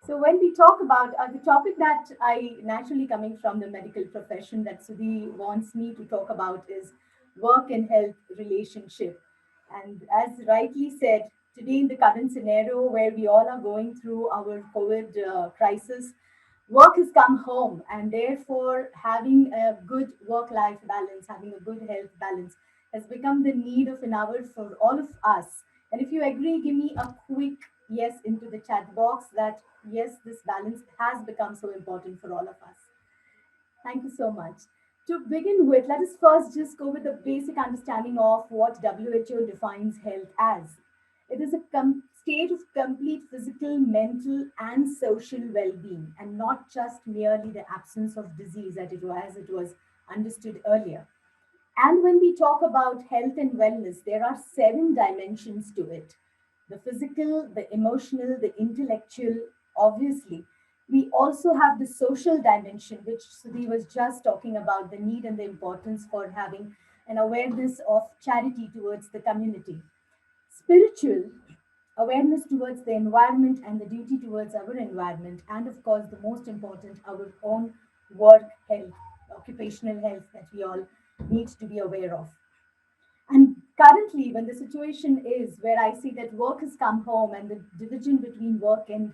So when we talk about the topic that I naturally coming from the medical profession that Sudhi wants me to talk about is work and health relationship. And as rightly said, today in the current scenario where we all are going through our COVID crisis, work has come home, and therefore having a good work-life balance, having a good health balance, has become the need of an hour for all of us. And if you agree, give me a quick yes into the chat box that yes, this balance has become so important for all of us. Thank you so much. To begin with, let us first just go with the basic understanding of what WHO defines health as. It is a state of complete physical, mental, and social well being, and not just merely the absence of disease as it was understood earlier. And when we talk about health and wellness, there are seven dimensions to it: the physical, the emotional, the intellectual, obviously. We also have the social dimension, which Sudhi was just talking about the need and the importance for having an awareness of charity towards the community. Spiritual, awareness towards the environment and the duty towards our environment. And of course, the most important, our own work health, occupational health that we all need to be aware of. And currently, when the situation is where I see that work has come home and the division between work and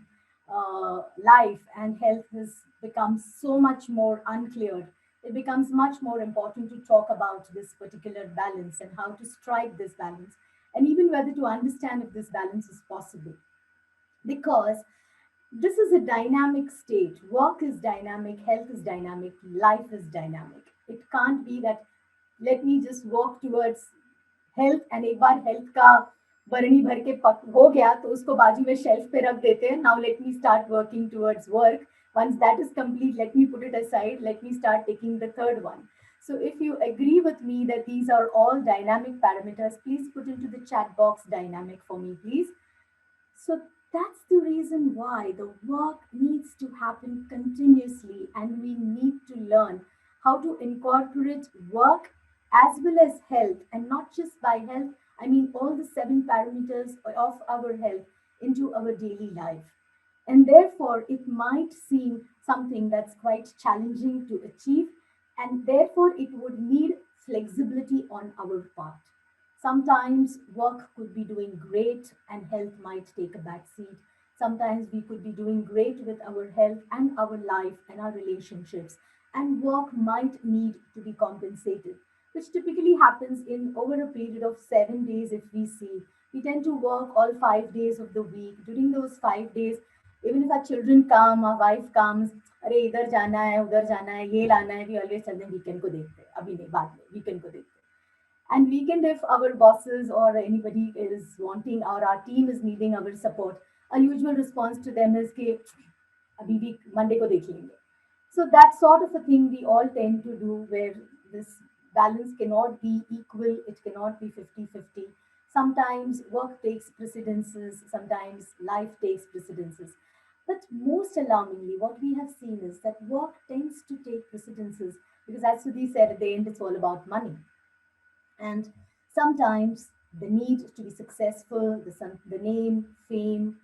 life and health has become so much more unclear, it becomes much more important to talk about this particular balance and how to strike this balance, and even whether to understand if this balance is possible. Because this is a dynamic state. Work is dynamic, health is dynamic, life is dynamic. It can't be that let me just work towards health and एक बार health का बरनी भर के पक हो गया तो उसको बाजू में शेल्फ पे रख देते हैं. Now let me start working towards work. Once that is complete, let me put it aside, let me start taking the third one. So if you agree with me that these are all dynamic parameters, please put into the chat box dynamic for me, please. So that's the reason why the work needs to happen continuously, and we need to learn how to incorporate work as well as health, and not just by health, I mean all the seven parameters of our health into our daily life. And therefore, it might seem something that's quite challenging to achieve, and therefore, it would need flexibility on our part. Sometimes work could be doing great and health might take a back seat. Sometimes we could be doing great with our health and our life and our relationships, and work might need to be compensated, which typically happens in over a period of 7 days. If we see, we tend to work all 5 days of the week. During those 5 days, even if our children come, our wife comes, अरे इधर जाना है उधर जाना है ये लाना है, we always tell them weekend को देखते हैं, अभी नहीं बाद में weekend को देखते हैं. And weekend, if our bosses or anybody is wanting or our team is needing our support, our usual response to them is कि अभी week Monday को देख लेंगे. So that sort of a thing we all tend to do, where this balance cannot be equal, it cannot be 50-50. Sometimes work takes precedences, sometimes life takes precedences. But most alarmingly, what we have seen is that work tends to take precedences because, as Sudhi said, at the end, it's all about money. And sometimes the need to be successful, the name, fame,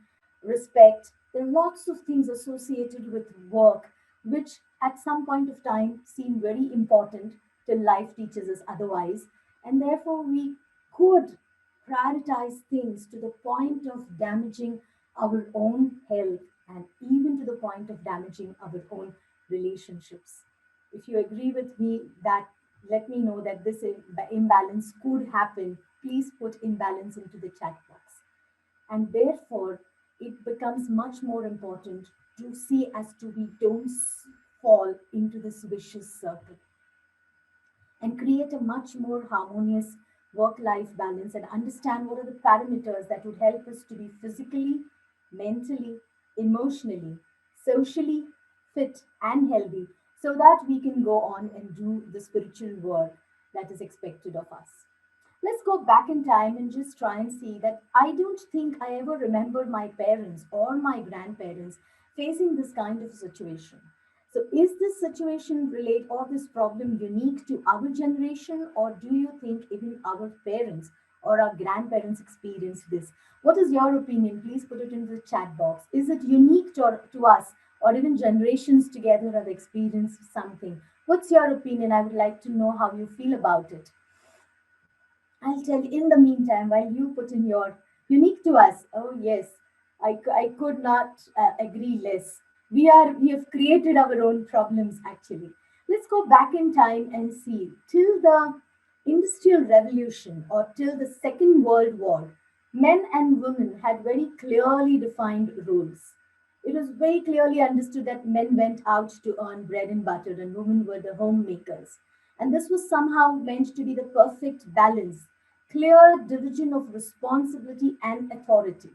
respect, there are lots of things associated with work which at some point of time seem very important till life teaches us otherwise. And therefore, we could prioritize things to the point of damaging our own health and even to the point of damaging our own relationships. If you agree with me, that let me know that this imbalance could happen. Please put imbalance into the chat box. And therefore, it becomes much more important to see as to we don't fall into this vicious circle, and create a much more harmonious work life balance, and understand what are the parameters that would help us to be physically, mentally, emotionally, socially fit and healthy, so that we can go on and do the spiritual work that is expected of us. Let's go back in time and just try and see that I don't think I ever remember my parents or my grandparents facing this kind of situation. So, is this situation relate or this problem unique to our generation, or do you think even our parents or our grandparents experienced this. What is your opinion? Please put it into the chat box. Is it unique to us, or even generations together have experienced something? What's your opinion? I would like to know how you feel about it. I'll tell you in the meantime while you put in your unique to us. Oh yes, I could not agree less. We have created our own problems actually. Let's go back in time and see till the Industrial Revolution or till the Second World War, men and women had very clearly defined roles. It was very clearly understood that men went out to earn bread and butter and women were the homemakers. And this was somehow meant to be the perfect balance, clear division of responsibility and authority.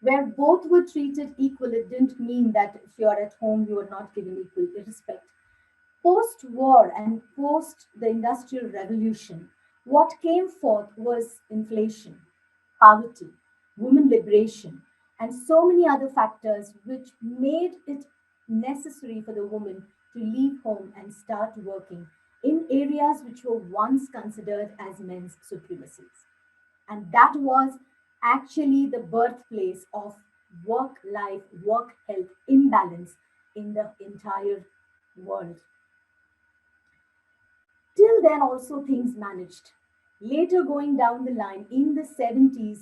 Where both were treated equal, it didn't mean that if you're at home, you are not given equal respect. Post war and post the Industrial Revolution, what came forth was inflation, poverty, women liberation, and so many other factors which made it necessary for the woman to leave home and start working in areas which were once considered as men's supremacies. And that was actually the birthplace of work life, work health imbalance in the entire world. Till then, also things managed. Later, going down the line in the 70s,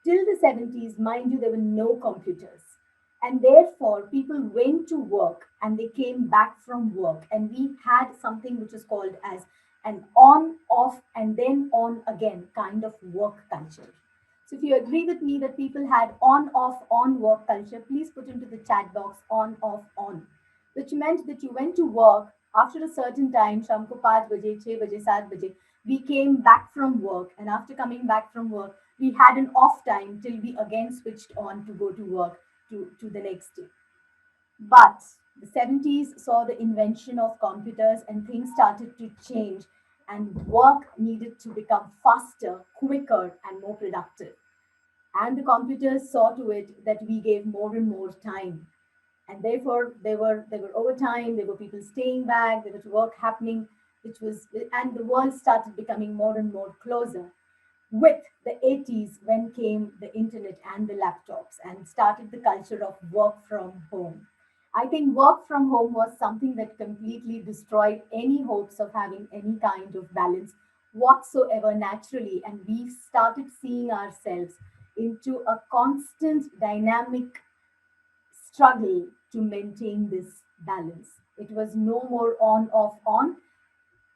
till the 70s, mind you, there were no computers. And therefore, people went to work and they came back from work. And we had something which is called as an on, off, and then on again kind of work culture. So if you agree with me that people had on, off, on work culture, please put into the chat box on, off, on, which meant that you went to work after a certain time, शाम को 5 बजे, 6 बजे, 7 बजे, we came back from work. And after coming back from work, we had an off time till we again switched on to go to work to the next day. But the 70s saw the invention of computers and things started to change, and work needed to become faster, quicker, and more productive. And the computers saw to it that we gave more and more time, and therefore there were overtime, there were people staying back, there was work happening, which was, and the world started becoming more and more closer. With the 80s, when came the internet and the laptops and started the culture of work from home. I think work from home was something that completely destroyed any hopes of having any kind of balance whatsoever naturally, and we started seeing ourselves into a constant dynamic struggle to maintain this balance. It was no more on, off, on.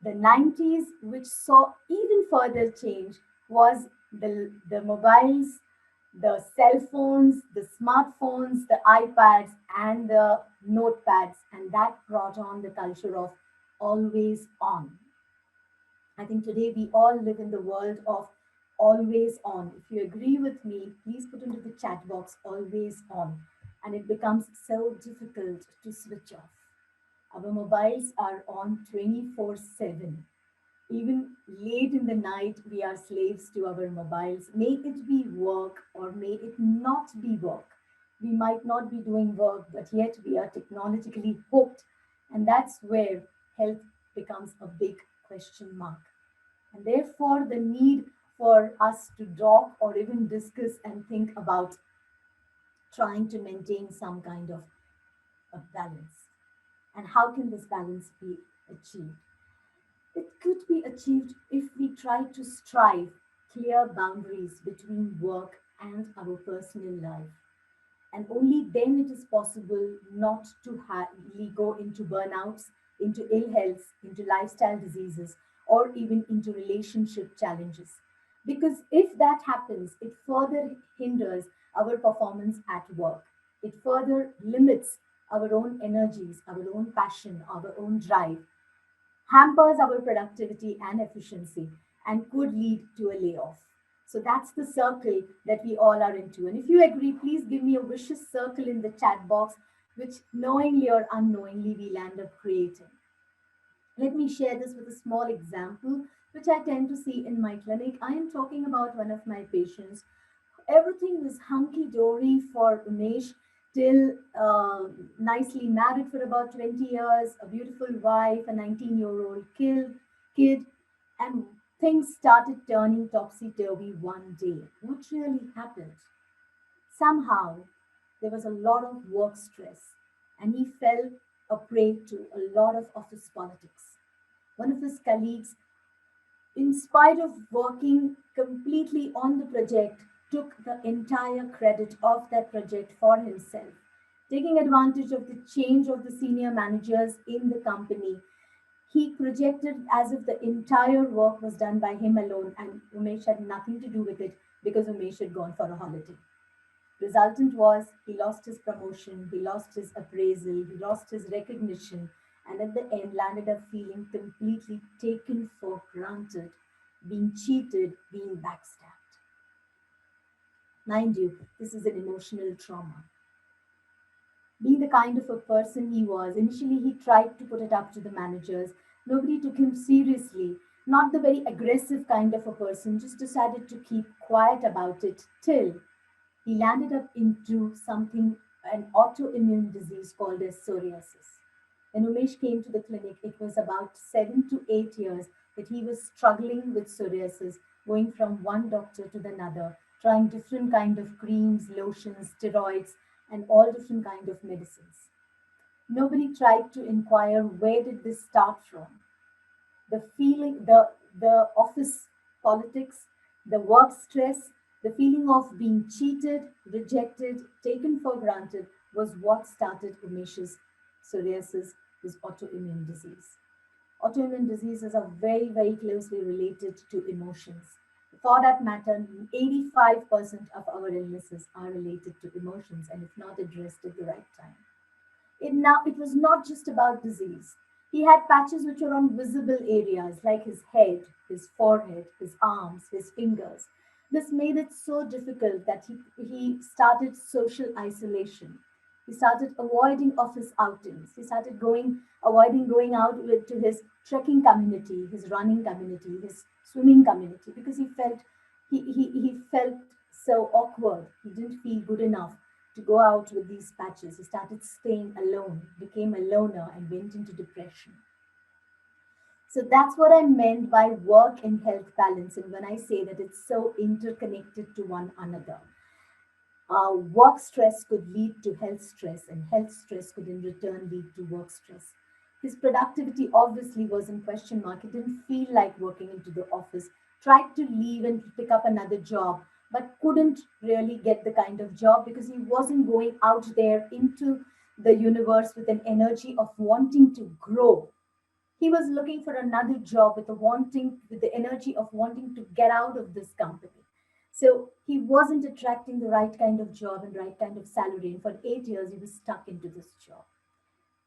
The 90s, which saw even further change, was the mobiles, the cell phones, the smartphones, the iPads, and the notepads, and that brought on the culture of always on. I think today we all live in the world of always on. If you agree with me, please put into the chat box always on. And it becomes so difficult to switch off. Our mobiles are on 24/7. Even late in the night, we are slaves to our mobiles. May it be work or may it not be work. We might not be doing work, but yet we are technologically hooked. And that's where health becomes a big question mark. And therefore, the need for us to talk or even discuss and think about trying to maintain some kind of a balance. And how can this balance be achieved? It could be achieved if we try to strive clear boundaries between work and our personal life. And only then it is possible not to go into burnouts, into ill health, into lifestyle diseases, or even into relationship challenges. Because if that happens, it further hinders our performance at work. It further limits our own energies, our own passion, our own drive, hampers our productivity and efficiency, and could lead to a layoff. So that's the circle that we all are into. And if you agree, please give me a vicious circle in the chat box, which knowingly or unknowingly we'll end up creating. Let me share this with a small example, which I tend to see in my clinic. I am talking about one of my patients. Everything was hunky dory for Umesh till nicely married for about 20 years, a beautiful wife, a 19-year-old kid, and Things started turning topsy turvy one day. What really happened? Somehow, there was a lot of work stress, and he fell a prey to a lot of office politics. One of his colleagues, in spite of working completely on the project, took the entire credit of that project for himself, taking advantage of the change of the senior managers in the company. He projected as if the entire work was done by him alone, and Umesh had nothing to do with it because Umesh had gone for a holiday. Resultant was he lost his promotion, he lost his appraisal, he lost his recognition, and at the end landed up feeling completely taken for granted, being cheated, being backstabbed. Mind you, this is an emotional trauma. Being the kind of a person he was, initially he tried to put it up to the managers. Nobody took him seriously. Not the very aggressive kind of a person, just decided to keep quiet about it till he landed up into something, an autoimmune disease called as psoriasis. When Umesh came to the clinic, it was about 7 to 8 years that he was struggling with psoriasis, going from one doctor to another, trying different kind of creams, lotions, steroids, and all different kind of medicines. Nobody tried to inquire where did this start from. The feeling, the office politics, the work stress, the feeling of being cheated, rejected, taken for granted was what started Umesh's psoriasis, his autoimmune disease. Autoimmune diseases are very, very closely related to emotions. For that matter, 85% of our illnesses are related to emotions and if not addressed at the right time. It was not just about disease. He had patches which were on visible areas like his head, his forehead, his arms, his fingers. This made it so difficult that he started social isolation. He started avoiding office outings. He started avoiding going out to his trekking community, his running community, his swimming community, because he felt so awkward. He didn't feel good enough to go out with these patches. He started staying alone, became a loner, and went into depression. So that's what I meant by work and health balance. And when I say that it's so interconnected to one another, work stress could lead to health stress, and health stress could in return lead to work stress. His productivity obviously was in question mark. He didn't feel like working into the office, tried to leave and pick up another job, but couldn't really get the kind of job because he wasn't going out there into the universe with an energy of wanting to grow. He was looking for another job with the energy of wanting to get out of this company. So he wasn't attracting the right kind of job and right kind of salary. And for 8 years, he was stuck into this job.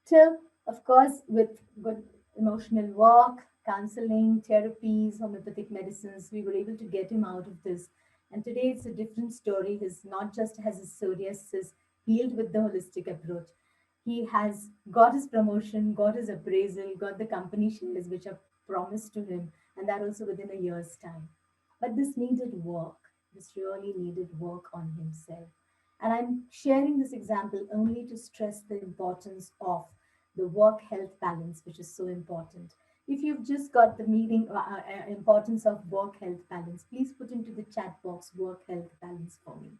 Till, of course, with good emotional work, counseling, therapies, homeopathic medicines, we were able to get him out of this. And today it's a different story. He's not just has his psoriasis healed with the holistic approach. He has got his promotion, got his appraisal, got the company shares which are promised to him, and that also within a year's time. But this needed work. This really needed work on himself. And I'm sharing this example only to stress the importance of the work health balance, which is so important. If you've just got the importance of work health balance, please put into the chat box work health balance for me.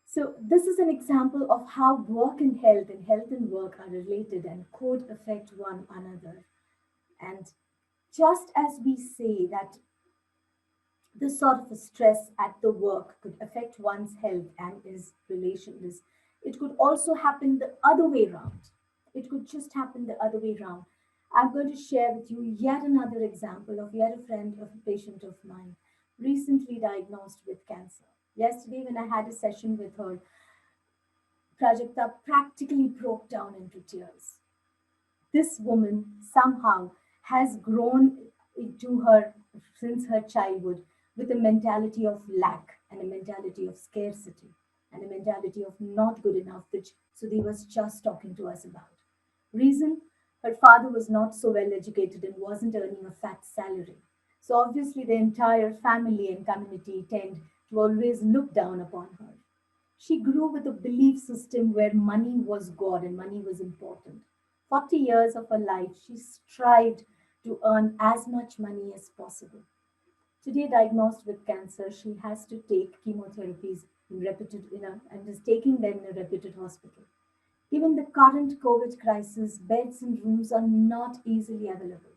So, this is an example of how work and health and work are related and could affect one another. And just as we say that this sort of a stress at the work could affect one's health and his relations. It could also happen the other way around. It could just happen the other way around. I'm going to share with you yet another example of yet a friend of a patient of mine recently diagnosed with cancer. Yesterday, when I had a session with her, Prajakta practically broke down into tears. This woman somehow has grown into her since her childhood with a mentality of lack and a mentality of scarcity and a mentality of not good enough, which Sudhi was just talking to us about. Reason, her father was not so well educated and wasn't earning a fat salary. So obviously the entire family and community tend to always look down upon her. She grew with a belief system where money was God and money was important. 40 years of her life, she strived to earn as much money as possible. Today, diagnosed with cancer, she has to take chemotherapies and is taking them in a reputed hospital. Given the current COVID crisis, beds and rooms are not easily available.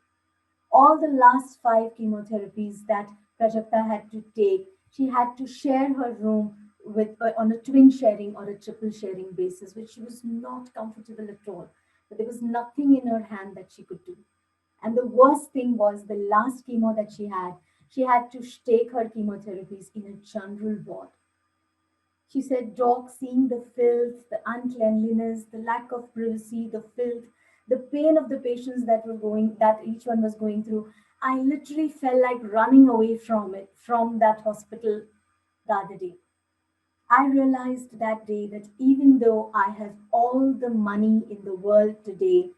All the last five chemotherapies that Prajakta had to take, she had to share her room with on a twin sharing or a triple sharing basis, which she was not comfortable at all. But there was nothing in her hand that she could do. And the worst thing was the last chemo that she had to take her chemotherapies in a general ward. She said, Doc, seeing the filth, the uncleanliness, the lack of privacy, the filth, the pain of the patients that each one was going through, I literally felt like running away from it, from that hospital the other day. I realized that day that even though I have all the money in the world today,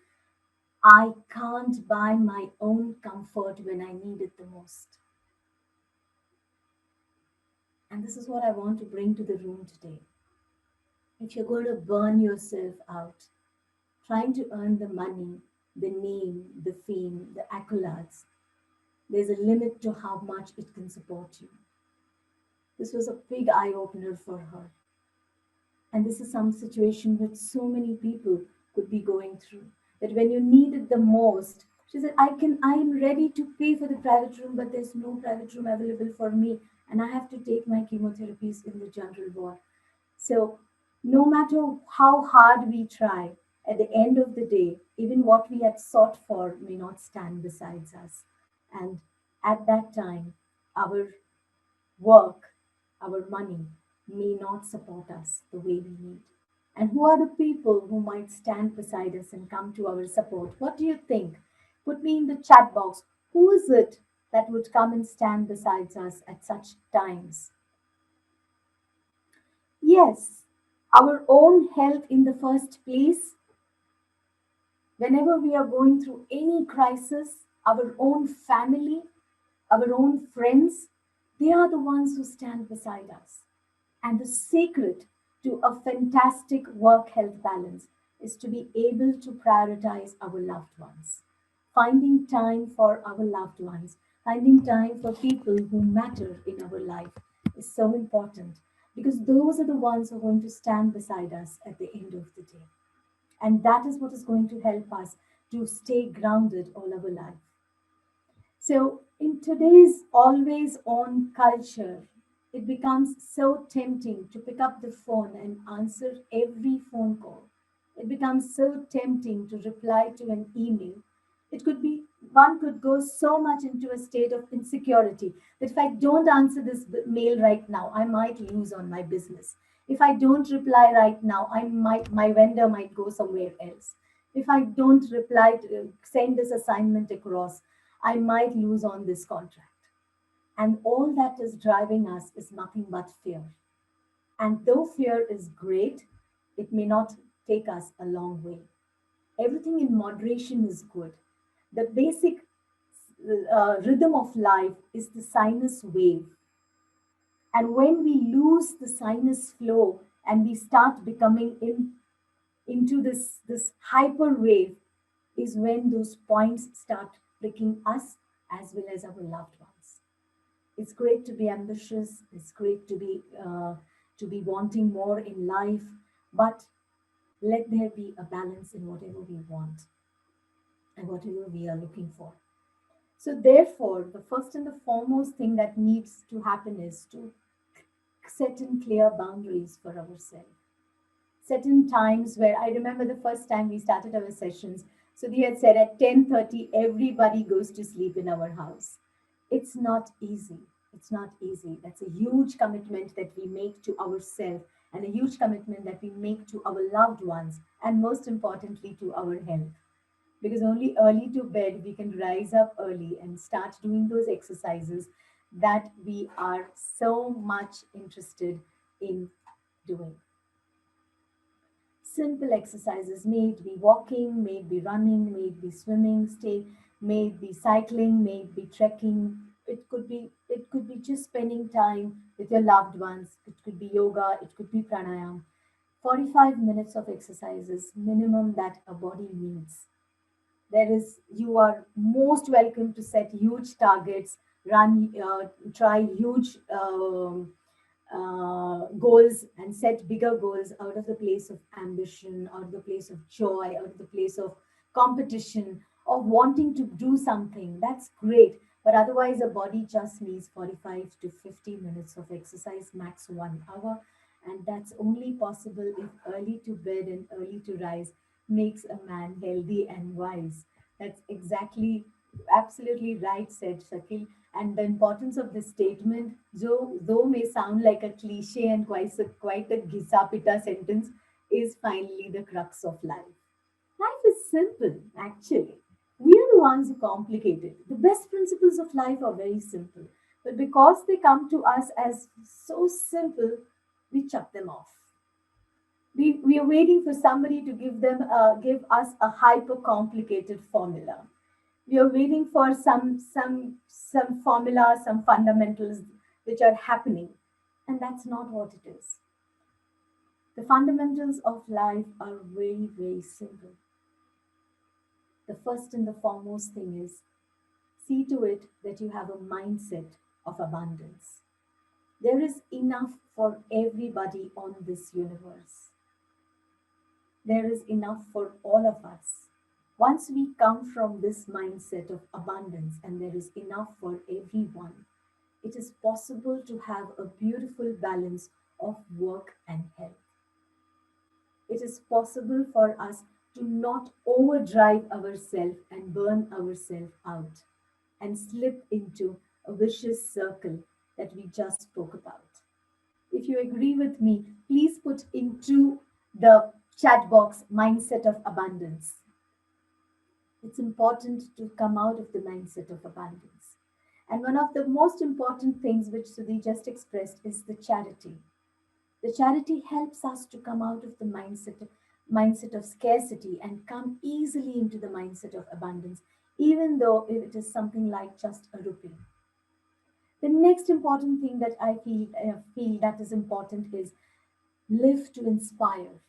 I can't buy my own comfort when I need it the most. And this is what I want to bring to the room today. If you're going to burn yourself out, trying to earn the money, the name, the fame, the accolades, there's a limit to how much it can support you. This was a big eye opener for her. And this is some situation which so many people could be going through. That when you need it the most, she said, I am ready to pay for the private room, but there's no private room available for me. And I have to take my chemotherapies in the general ward. So, no matter how hard we try, at the end of the day, even what we had sought for may not stand besides us. And at that time, our work, our money may not support us the way we need. And who are the people who might stand beside us and come to our support? What do you think? Put me in the chat box. Who is it that would come and stand beside us at such times? Yes, our own health in the first place. Whenever we are going through any crisis, our own family, our own friends, they are the ones who stand beside us. And the secret to a fantastic work health balance is to be able to prioritize our loved ones. Finding time for our loved ones, finding time for people who matter in our life is so important because those are the ones who are going to stand beside us at the end of the day. And that is what is going to help us to stay grounded all our life. So, in today's always on culture, it becomes so tempting to pick up the phone and answer every phone call. It becomes so tempting to reply to an email. It could be one could go so much into a state of insecurity that if I don't answer this mail right now, I might lose on my business. If I don't reply right now, my vendor might go somewhere else. If I don't send this assignment across, I might lose on this contract. And all that is driving us is nothing but fear. And though fear is great, it may not take us a long way. Everything in moderation is good. The basic rhythm of life is the sinus wave. And when we lose the sinus flow and we start becoming into this hyper wave, is when those points start pricking us as well as our loved ones. It's great to be ambitious. It's great to be wanting more in life, but let there be a balance in whatever we want and whatever we are looking for. So, therefore, the first and the foremost thing that needs to happen is to set in clear boundaries for ourselves. Certain times where I remember the first time we started our sessions, so they had said at 10:30 everybody goes to sleep in our house. It's not easy. It's not easy. That's a huge commitment that we make to ourselves and a huge commitment that we make to our loved ones and most importantly to our health. Because only early to bed we can rise up early and start doing those exercises that we are so much interested in doing. Simple exercises, may it be walking, may it be running, may it be swimming, may it be cycling, may it be trekking. It could be just spending time with your loved ones. It could be yoga, it could be pranayam. 45 minutes of exercises minimum that a body needs. There is, you are most welcome to set huge targets, run, try huge goals, and set bigger goals out of the place of ambition, out of the place of joy, out of the place of competition, of wanting to do something. That's great. But otherwise, a body just needs 45 to 50 minutes of exercise, max 1 hour. And that's only possible if early to bed and early to rise makes a man healthy and wise. That's exactly, absolutely right, said Shakil. And the importance of this statement, though may sound like a cliche and quite a gisapita sentence, is finally the crux of life. Life is simple, actually. We are the ones who complicate it. The best principles of life are very simple. But because they come to us as so simple, we chuck them off. We are waiting for somebody to give us a hyper complicated formula. We are waiting for some formula, some fundamentals which are happening, and that's not what it is. The fundamentals of life are very, very simple. The first and the foremost thing is, see to it that you have a mindset of abundance. There is enough for everybody on this universe. There is enough for all of us. Once we come from this mindset of abundance and there is enough for everyone, it is possible to have a beautiful balance of work and health. It is possible for us to not overdrive ourselves and burn ourselves out and slip into a vicious circle that we just spoke about. If you agree with me, please put into the chat box mindset of abundance. It's important to come out of the mindset of abundance. And one of the most important things which Sudhi just expressed is the charity. The charity helps us to come out of the mindset of scarcity and come easily into the mindset of abundance, even though if it is something like just a rupee. The next important thing that I feel that is important is live to inspire,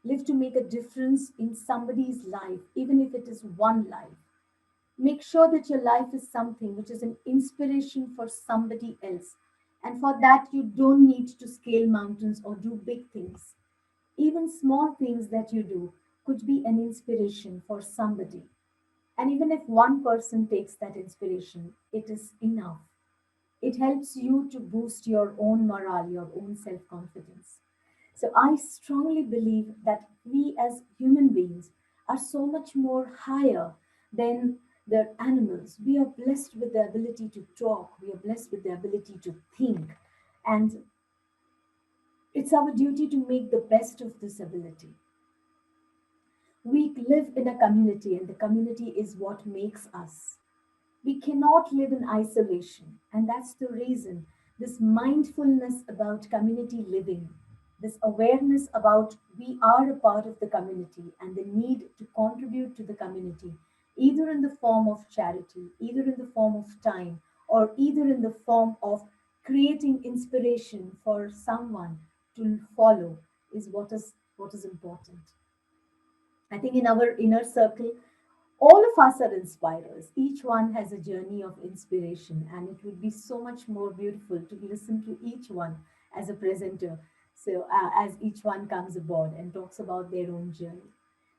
live to make a difference in somebody's life, even if it is one life. Make sure that your life is something which is an inspiration for somebody else. And for that, you don't need to scale mountains or do big things. Even small things that you do could be an inspiration for somebody. And even if one person takes that inspiration, it is enough. It helps you to boost your own morale, your own self confidence. So I strongly believe that we as human beings are so much more higher than the animals. We are blessed with the ability to talk, we are blessed with the ability to think. And it's our duty to make the best of this ability. We live in a community, and the community is what makes us. We cannot live in isolation. And that's the reason this mindfulness about community living, this awareness about we are a part of the community and the need to contribute to the community, either in the form of charity, either in the form of time, or either in the form of creating inspiration for someone to follow, is what is important. I think in our inner circle, all of us are inspirers. Each one has a journey of inspiration, and it would be so much more beautiful to listen to each one as a presenter. So, as each one comes aboard and talks about their own journey,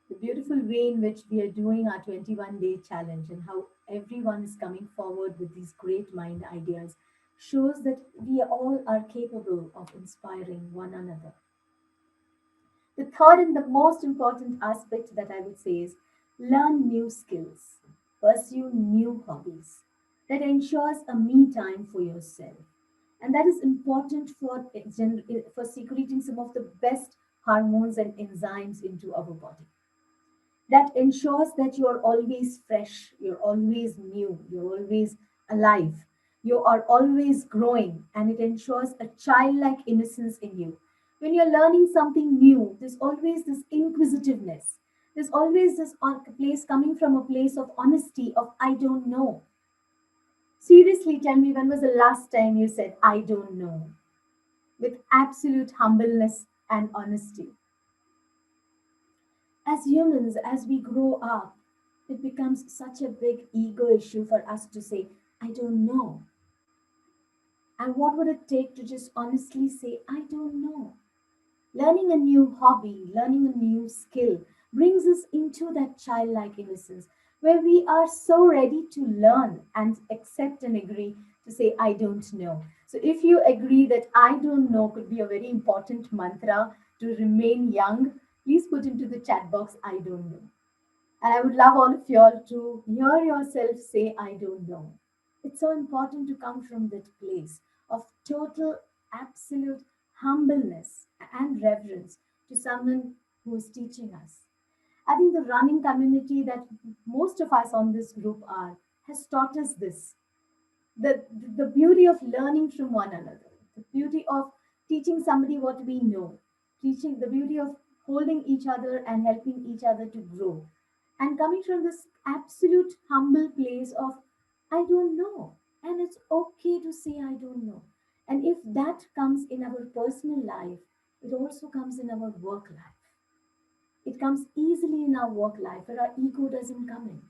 the beautiful way in which we are doing our 21-day challenge and how everyone is coming forward with these great mind ideas shows that we all are capable of inspiring one another. The third and the most important aspect that I would say is learn new skills, pursue new hobbies. That ensures a me time for yourself. And that is important for secreting some of the best hormones and enzymes into our body. That ensures that you're always fresh, you're always new, you're always alive, you are always growing, and it ensures a childlike innocence in you. When you're learning something new, there's always this inquisitiveness. There's always this place coming from a place of honesty, of I don't know. Seriously, tell me, when was the last time you said I don't know? With absolute humbleness and honesty. As humans, as we grow up, It becomes such a big ego issue for us to say, I don't know. And what would it take to just honestly say, I don't know? Learning a new hobby, learning a new skill brings us into that childlike innocence where we are so ready to learn and accept and agree to say, I don't know. So, if you agree that I don't know could be a very important mantra to remain young, please put into the chat box, I don't know. And I would love all of y'all to hear yourself say, I don't know. It's so important to come from that place of total, absolute humbleness and reverence to someone who is teaching us. I think the running community that most of us on this group are has taught us this, the beauty of learning from one another, the beauty of teaching somebody what we know, teaching the beauty of holding each other and helping each other to grow, and coming from this absolute humble place of, I don't know. And it's okay to say, I don't know. And if that comes in our personal life, it also comes in our work life. It comes easily in our work life where our ego doesn't come in.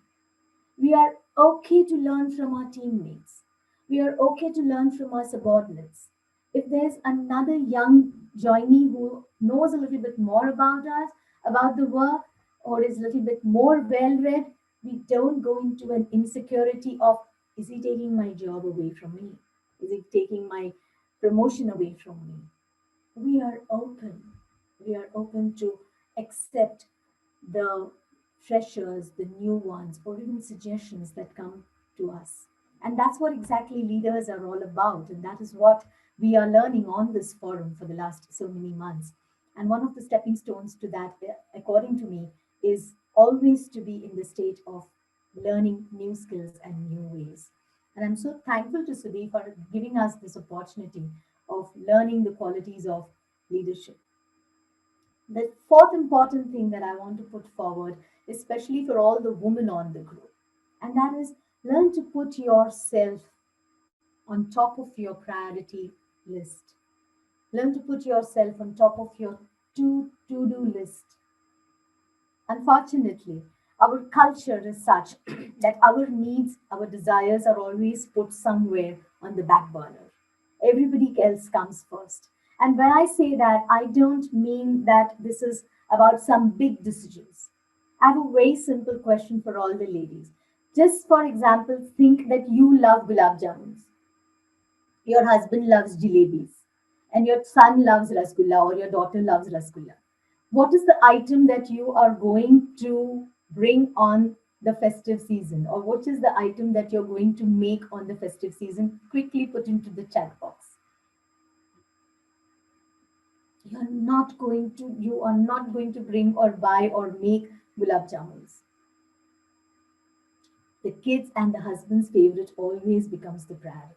We are okay to learn from our teammates. We are okay to learn from our subordinates. If there's another young joinee who knows a little bit more about us, about the work, or is a little bit more well read, we don't go into an insecurity of, is he taking my job away from me? Is he taking my promotion away from me? We are open. We are open to accept the freshers, the new ones, or even suggestions that come to us. And that's what exactly leaders are all about. And that is what we are learning on this forum for the last so many months. And one of the stepping stones to that, according to me, is always to be in the state of learning new skills and new ways. And I'm so thankful to Sudhi for giving us this opportunity of learning the qualities of leadership. The fourth important thing that I want to put forward, especially for all the women on the group, and that is learn to put yourself on top of your priority list. Learn to put yourself on top of your to do list. Unfortunately, our culture is such that our needs, our desires are always put somewhere on the back burner. Everybody else comes first. And when I say that, I don't mean that this is about some big decisions. I have a very simple question for all the ladies. Just for example, think that you love gulab jamuns, your husband loves jalebis, and your son loves rasgulla or your daughter loves rasgulla. What is the item that you are going to bring on the festive season, or what is the item that you're going to make on the festive season? Quickly put into the chat box. You are not going to bring or buy or make gulab jamuns. The kids and the husband's favorite always becomes the priority.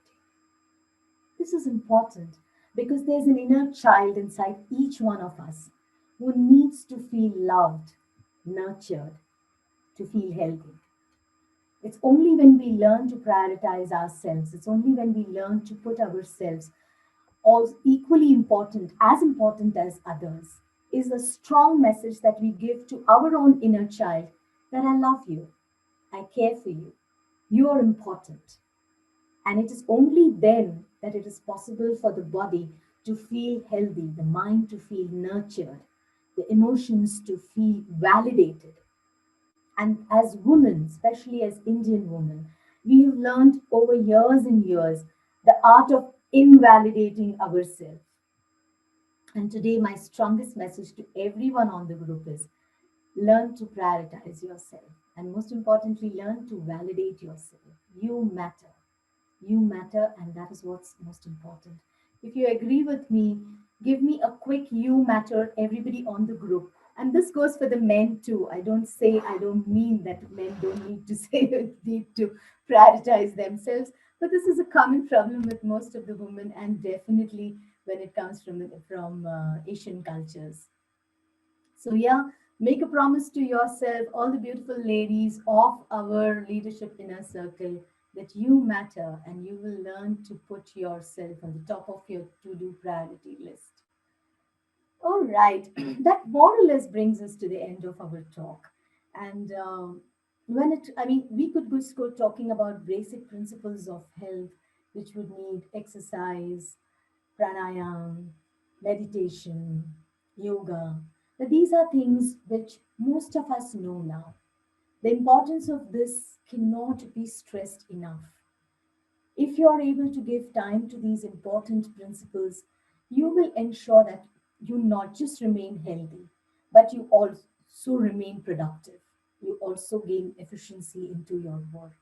This is important because there's an inner child inside each one of us who needs to feel loved, nurtured, to feel healthy. It's only when we learn to prioritize ourselves, it's only when we learn to put ourselves as equally important as others, is a strong message that we give to our own inner child that I love you, I care for you, you are important. And it is only then that it is possible for the body to feel healthy, the mind to feel nurtured, the emotions to feel validated. And as women, especially as Indian women, we have learned over years and years the art of invalidating ourselves. And today, my strongest message to everyone on the group is learn to prioritize yourself. And most importantly, learn to validate yourself. You matter. You matter, and that is what's most important. If you agree with me, give me a quick you matter, everybody on the group. And this goes for the men too. I don't mean that men don't need to say, need to prioritize themselves, but this is a common problem with most of the women, and definitely when it comes from Asian cultures. So, yeah, make a promise to yourself, all the beautiful ladies of our leadership inner circle, that you matter and you will learn to put yourself on the top of your to do priority list. All right, that more or less brings us to the end of our talk. And We could just go talking about basic principles of health, which would need exercise, pranayam, meditation, yoga. But these are things which most of us know now. The importance of this cannot be stressed enough. If you are able to give time to these important principles, you will ensure that you not just remain healthy, but you also remain productive. You also gain efficiency into your work.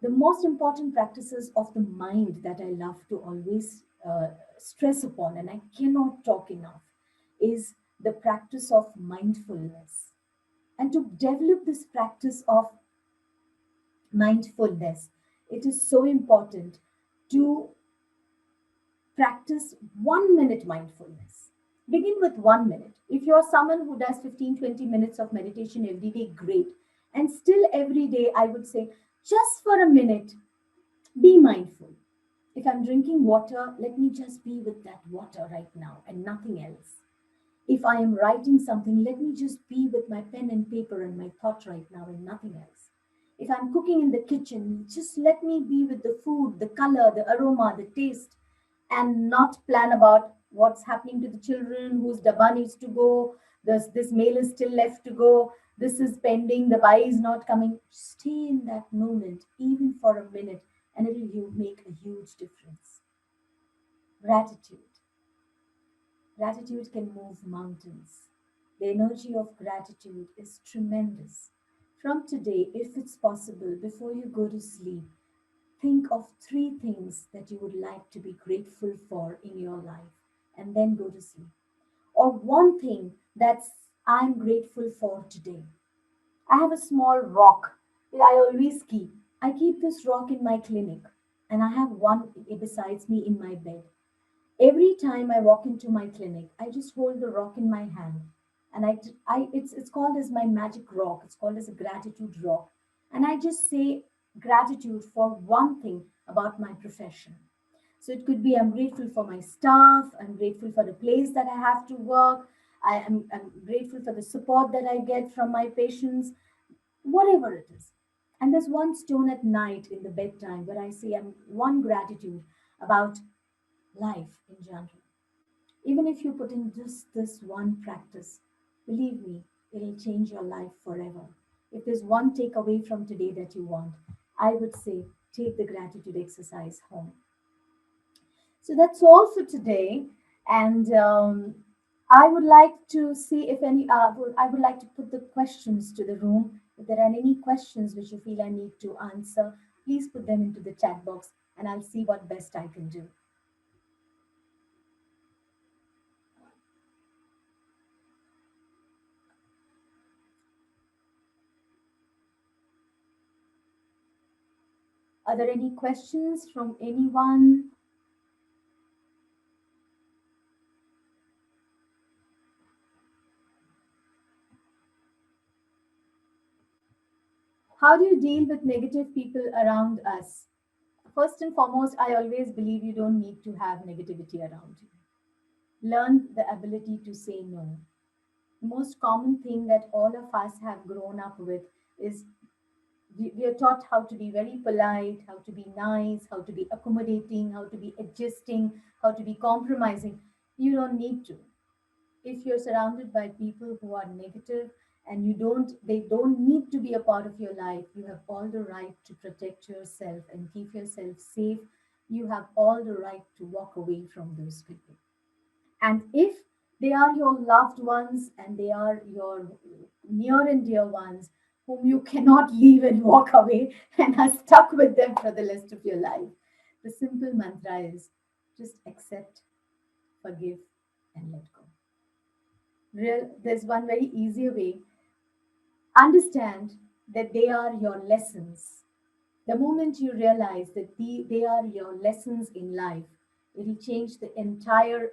The most important practices of the mind that I love to always stress upon, and I cannot talk enough, is the practice of mindfulness. And to develop this practice of mindfulness, it is so important to practice 1 minute mindfulness. Begin with 1 minute. If you're someone who does 15, 20 minutes of meditation every day, great. And still, every day, I would say, just for a minute, be mindful. If I'm drinking water, let me just be with that water right now and nothing else. If I am writing something, let me just be with my pen and paper and my thought right now and nothing else. If I'm cooking in the kitchen, just let me be with the food, the color, the aroma, the taste, and not plan about what's happening to the children, whose dabba needs to go, this mail is still left to go, this is pending, the buy is not coming. Stay in that moment, even for a minute, and it will make a huge difference. Gratitude. Gratitude can move mountains. The energy of gratitude is tremendous. From today, if it's possible, before you go to sleep, think of three things that you would like to be grateful for in your life and then go to sleep. Or one thing that's I'm grateful for today. I have a small rock that I always keep. I keep this rock in my clinic and I have one besides me in my bed. Every time I walk into my clinic, I just hold the rock in my hand, and it's called as my magic rock. It's called as a gratitude rock, and I just say gratitude for one thing about my profession. So it could be I'm grateful for my staff. I'm grateful for the place that I have to work. I'm grateful for the support that I get from my patients, whatever it is. And there's one stone at night in the bedtime where I say I'm one gratitude about life in general. Even if you put in just this one practice, believe me, it'll change your life forever. If there's one takeaway from today that you want, I would say take the gratitude exercise home. So that's all for today. And I would like to see if any, I would like to put the questions to the room. If there are any questions which you feel I need to answer, please put them into the chat box and I'll see what best I can do. Are there any questions from anyone? How do you deal with negative people around us? First and foremost, I always believe you don't need to have negativity around you. Learn the ability to say no. The most common thing that all of us have grown up with is we are taught how to be very polite, how to be nice, how to be accommodating, how to be adjusting, how to be compromising. You don't need to. If you're surrounded by people who are negative and they don't need to be a part of your life, you have all the right to protect yourself and keep yourself safe. You have all the right to walk away from those people. And if they are your loved ones and they are your near and dear ones whom you cannot leave and walk away and are stuck with them for the rest of your life, the simple mantra is just accept, forgive, and let go. There's one very easy way. Understand that they are your lessons. The moment you realize that they are your lessons in life, it will change the entire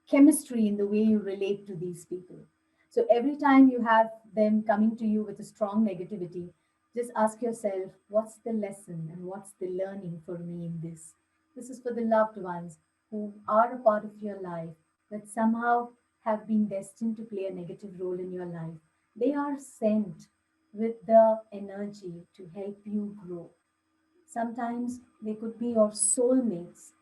chemistry in the way you relate to these people. So every time you have them coming to you with a strong negativity, just ask yourself, what's the lesson and what's the learning for me in this? This is for the loved ones who are a part of your life, but somehow have been destined to play a negative role in your life. They are sent. with the energy to help you grow. Sometimes they could be your soulmates.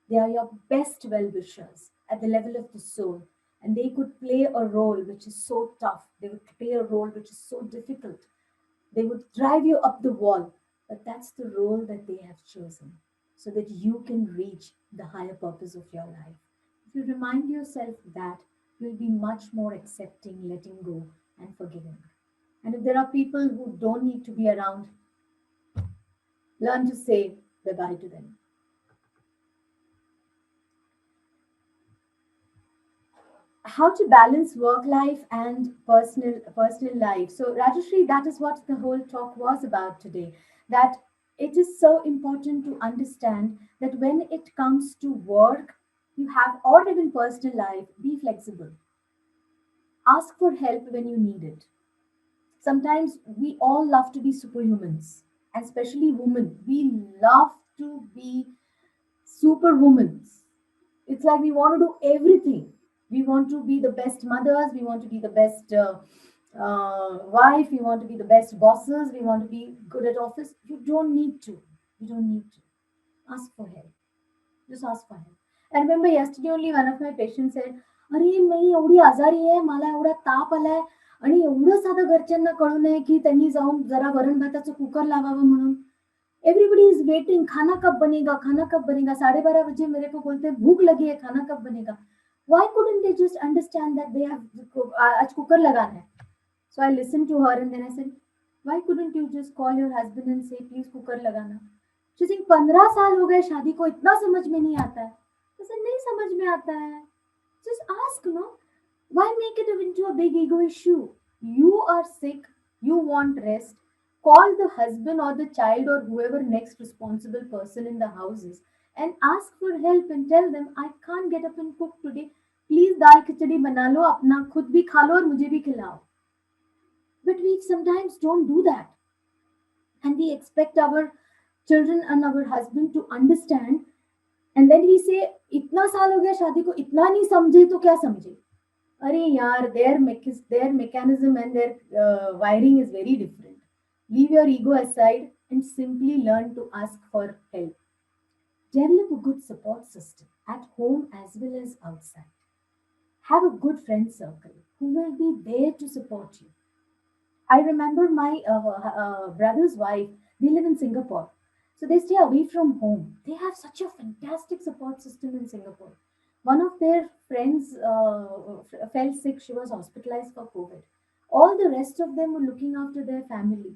They are your best well wishers at the level of the soul. And they could play a role which is so tough. They would play a role which is so difficult. They would drive you up the wall. But that's the role that they have chosen so that you can reach the higher purpose of your life. If you remind yourself that, you'll be much more accepting, letting go, and forgiving. And if there are people who don't need to be around, learn to say bye bye to them. How to balance work life and personal life. So Rajashri, that is what the whole talk was about today. That it is so important to understand that when it comes to work, you have, or even personal life, be flexible. Ask for help when you need it. Sometimes we all love to be superhumans, and especially women. We love to be superwomen. It's like we want to do everything. We want to be the best mothers. We want to be the best wife. We want to be the best bosses. We want to be good at office. You don't need to. You don't need to. Ask for help. Just ask for help. I remember yesterday only one of my patients said, "अरे मी एवढी आजारी आहे, मला एवढा ताप आलाय आणि एवढं साधं घरच्यांना कळू नये की त्यांनी जाऊन जरा वरण भाताचं कुकर लावावं म्हणून. एवरीबडी इज वेटिंग, खाना कब बनेगा, खाना कब बनेगा, 12:30 बजे मेरे को बोलते हैं भूख लगी है, खाना कब बनेगा. Why couldn't they just understand that they have आज कुकर लगाना है? So I listened to her and then I said, why couldn't you just call your husband and say, please cooker लगाना? She saying 15 साल हो गए शादी को, इतना समझ में नहीं आता है. I said नहीं समझ में आता है. Just ask, no? Why make it into a big ego issue? You are sick, you want rest. Call the husband or the child or whoever next responsible person in the houses and ask for help and tell them, I can't get up and cook today. Please दाल खिचड़ी बना लो, अपना खुद भी खा लो और मुझे भी खिलाओ. But we sometimes don't do that. And we expect our children and our husband to understand. And then we say, इतना साल हो गया शादी को, इतना नहीं समझे तो क्या समझे? अरे यार, their mechanism and their wiring is very different. Leave your ego aside and simply learn to ask for help. Develop a good support system at home as well as outside. Have a good friend circle who will be there to support you. I remember my brother's wife, they live in Singapore. So they stay away from home. They have such a fantastic support system in Singapore. One of their friends fell sick. She was hospitalized for COVID. All the rest of them were looking after their family.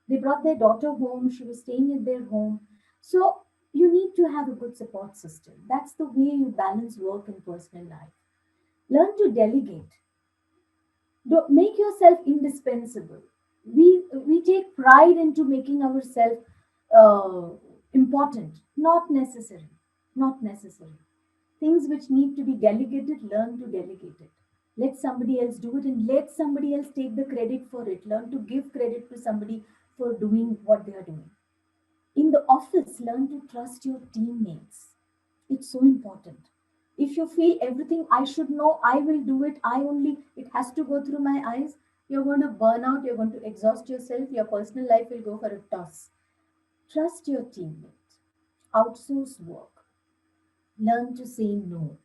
They brought their daughter home. She was staying at their home. So you need to have a good support system. That's the way you balance work and personal life. Learn to delegate. Don't make yourself indispensable. We take pride into making ourselves uh, important. Not necessary. Not necessary. Things which need to be delegated, learn to delegate it. Let somebody else do it and let somebody else take the credit for it. Learn to give credit to somebody for doing what they are doing. In the office, learn to trust your teammates. It's so important. If you feel everything I should know, I will do it, I only, it has to go through my eyes, you're going to burn out, you're going to exhaust yourself, your personal life will go for a toss. Trust your teammates. Outsource work. Learn to say no.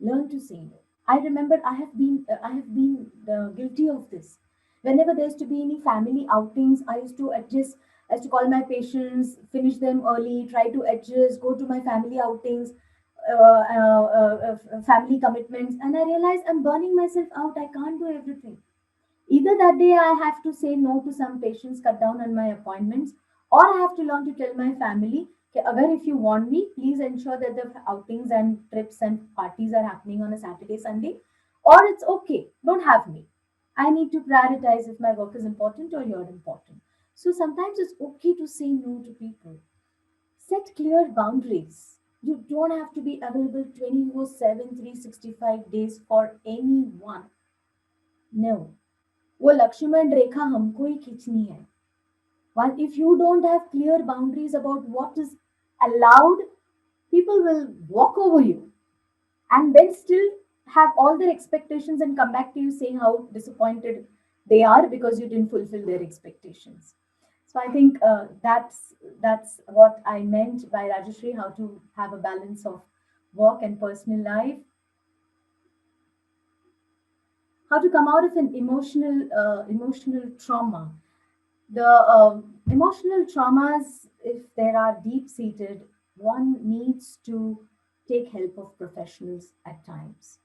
Learn to say no. I remember I have been guilty of this. Whenever there used to be any family outings, I used to adjust. I used to call my patients, finish them early, try to adjust, go to my family outings, family commitments, and I realized I'm burning myself out. I can't do everything. Either that day I have to say no to some patients, cut down on my appointments, or I have to learn to tell my family, "Okay, Agar, if you want me, please ensure that the outings and trips and parties are happening on a Saturday, Sunday, or it's okay, don't have me. I need to prioritize if my work is important or you're important." So sometimes it's okay to say no to people. Set clear boundaries. You don't have to be available 24/7, 365 days for anyone. No. वो लक्ष्मण रेखा हमको ही खींचनी है. But if you don't have clear boundaries about what is allowed, people will walk over you and then still have all their expectations and come back to you saying how disappointed. They are because you didn't fulfill their expectations. So I think that's what I meant by Rajashri, how to have a balance of work and personal life, how to come out of an emotional trauma. The emotional traumas, if there are deep seated, one needs to take help of professionals at times.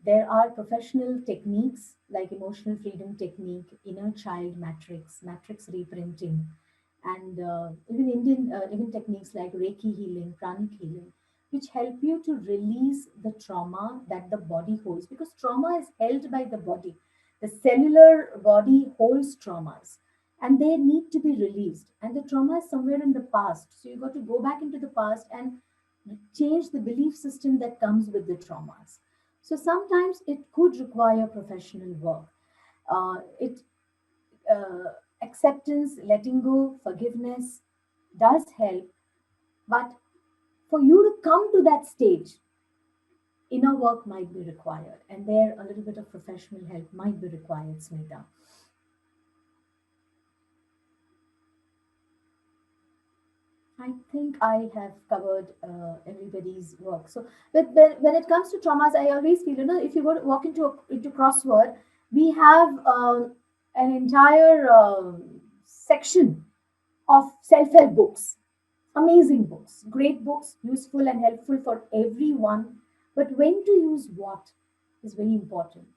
There are professional techniques like emotional freedom technique, inner child matrix, matrix reprinting, and even techniques like Reiki healing, pranic healing, which help you to release the trauma that the body holds, because trauma is held by the body. The cellular body holds traumas, and they need to be released. And the trauma is somewhere in the past, so you got to go back into the past and change the belief system that comes with the traumas. So sometimes it could require professional work. It Acceptance, letting go, forgiveness does help. But for you to come to that stage, inner work might be required, and there a little bit of professional help might be required, Smita. I think I have covered everybody's work. So, but when it comes to traumas, I always feel, if you go to walk into crossword, we have an entire section of self-help books. Amazing books, great books, useful and helpful for everyone. But when to use what is very important.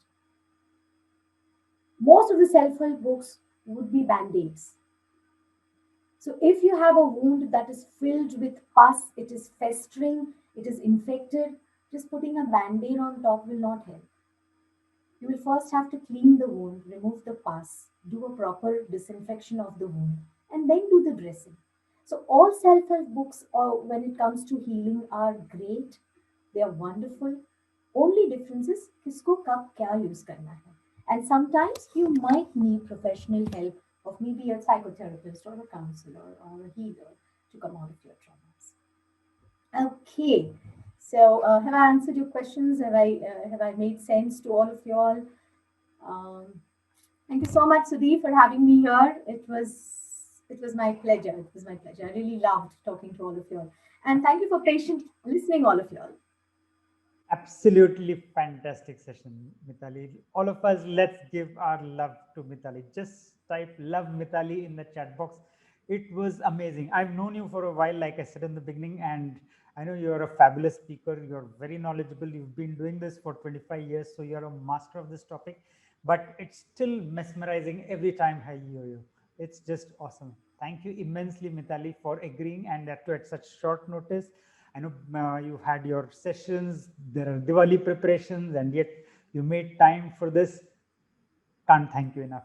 Most of the self-help books would be band-aids. So if you have a wound that is filled with pus, it is festering, it is infected, just putting a band-aid on top will not help. You will first have to clean the wound, remove the pus, do a proper disinfection of the wound, and then do the dressing. So all self-help books, when it comes to healing, are great. They are wonderful. Only difference is किसको कब क्या use करना है. And sometimes you might need professional help of maybe a psychotherapist or a counselor or a healer to come out of your traumas. Okay. So, have I answered your questions? Have I made sense to all of you all? Um, Thank you so much, Sudhi, for having me here. It was my pleasure. It was my pleasure. I really loved talking to all of you all, and thank you for patient listening, all of you all. Absolutely fantastic session, Mitali. All of us, let's give our love to Mitali. Just type love Mitali in the chat box. It was amazing. I've known you for a while, like I said in the beginning, and I know you're a fabulous speaker. You're very knowledgeable. You've been doing this for 25 years, so you're a master of this topic. But it's still mesmerizing every time I hear you. It's just awesome. Thank you immensely, Mitali, for agreeing and that too at such short notice. I know you had your sessions, there are Diwali preparations, and yet you made time for this. Can't thank you enough.